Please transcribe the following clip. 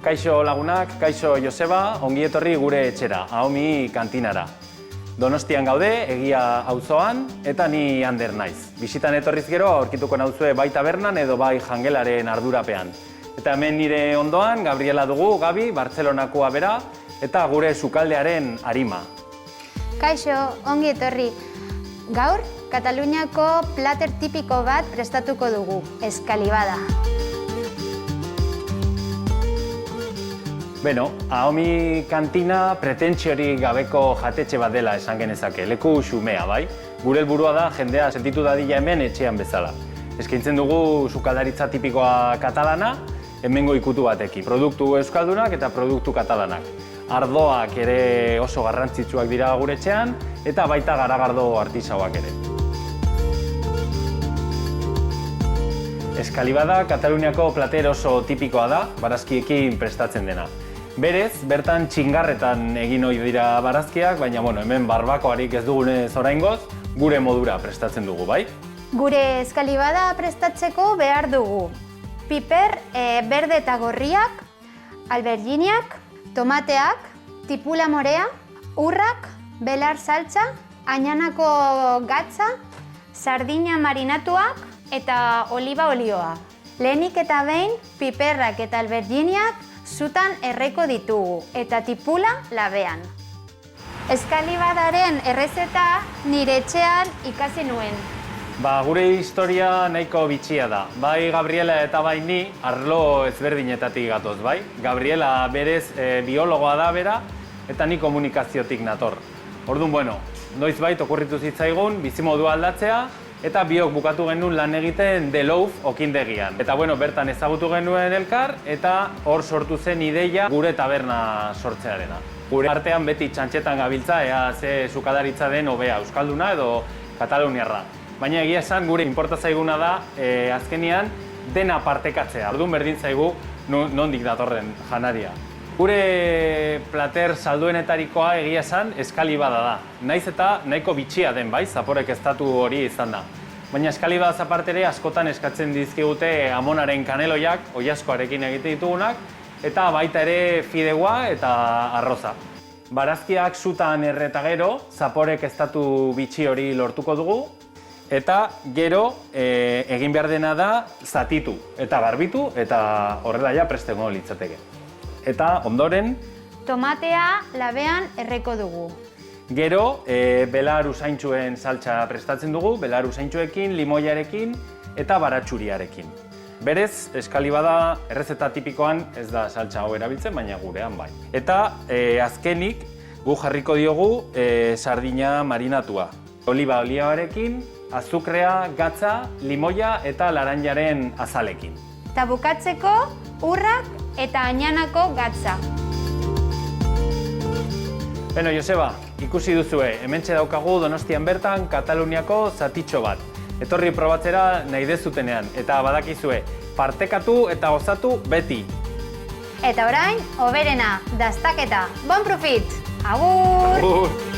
Kaixo lagunak, kaixo Joseba, ongi etorri gure etxera, Ahomi kantinara. Donostian gaude, Egia auzoan, eta ni Ander naiz. Bisitan etorriz gero, aurkituko nauzue bai tabernan edo bai jangelaren ardurapean. Eta hemen nire ondoan, Gabriela dugu, Gabi, Bartzelonakoa bera, eta gure sukaldearen Arima. Kaixo, ongi etorri. Gaur, Kataluniako plater tipiko bat prestatuko dugu, eskalibada. Beno, Ahomi kantina pretentsiorik gabeko jatetxe bat dela esan genezake, leku xumea, bai? Gure helburua da jendea sentitu dadila hemen etxean bezala. Eskaintzen dugu sukaldaritza tipikoa katalana, hemengo ikutu batekin. Produktu euskaldunak eta produktu katalanak. Ardoak ere oso garrantzitsuak dira gure etxean, eta baita garagardo artisauak ere. Eskalibada Kataluniako plater oso tipikoa da, barazkiekin prestatzen dena. Berez, bertan txingarretan egin ohi dira barazkiak, baina hemen barbakoarik ez dugunez oraingoz, gure modura prestatzen dugu, bai? Gure eskalibada prestatzeko behar dugu piper berde eta gorriak, alberginiak, tomateak, tipula morea, urrak, belar saltza, añanako gatza, sardina marinatuak eta oliba olioa. Lehenik eta behin, piperrak eta alberginiak zutan erreko ditugu eta tipula labean. Eskalibadaren errezeta nire etxean ikasi nuen. Gure historia nahiko bitxia da. Bai Gabriela eta bai ni arlo ezberdinetatik gatoz, bai? Gabriela berez biologoa da bera eta ni komunikaziotik nator. Orduan, noizbait okurritu zitzaigun bizimodua aldatzea eta biok bukatu genuen lan egiten The Loaf okindegian. Eta bertan ezagutu genuen elkar eta hor sortu zen ideia gure taberna sortzearena. Gure artean beti txantxetan gabiltza ea ze sukadaritza den hobea, euskalduna edo kataluniarra. Baina egia esan gure inporta zaiguna da azkenian dena partekatzea. Orduan berdin zaigu nondik datorren janaria. Gure plater salduenetarikoa egia esan eskalibada da. Naiz eta nahiko bitxia den, bai, zaporek estatu hori izan da. Baina eskalibadaz aparte ere askotan eskatzen dizkigute amonaren kaneloiak, oilaskoarekin egiten ditugunak, eta baita ere fideua eta arroza. Barazkiak zutan erreta gero, zaporek estatu bitxi hori lortuko dugu, eta gero egin behar dena da zatitu eta garbitu eta horrela ja presteko litzateke. Eta ondoren tomatea labean erreko dugu. Gero belar usaintxuen saltsa prestatzen dugu, belar usaintxuekin, limoiarekin eta baratxuriarekin. Berez, eskalibada errezeta tipikoan ez da saltsa hau erabiltzen, baina gurean bai. Eta azkenik gu jarriko diogu sardina marinatua. Oliba olioarekin, azukrea, gatza, limoia eta laranjaren azalekin. Eta bukatzeko urrak eta añanako gatza. Beno, Joseba, ikusi duzue, hementxe daukagu Donostian bertan Kataluniako zatitxo bat. Etorri probatzera nahi dezutenean, eta badakizue, partekatu eta gozatu beti. Eta orain, hoberena, dastaketa, bon profit! Agur! Agur!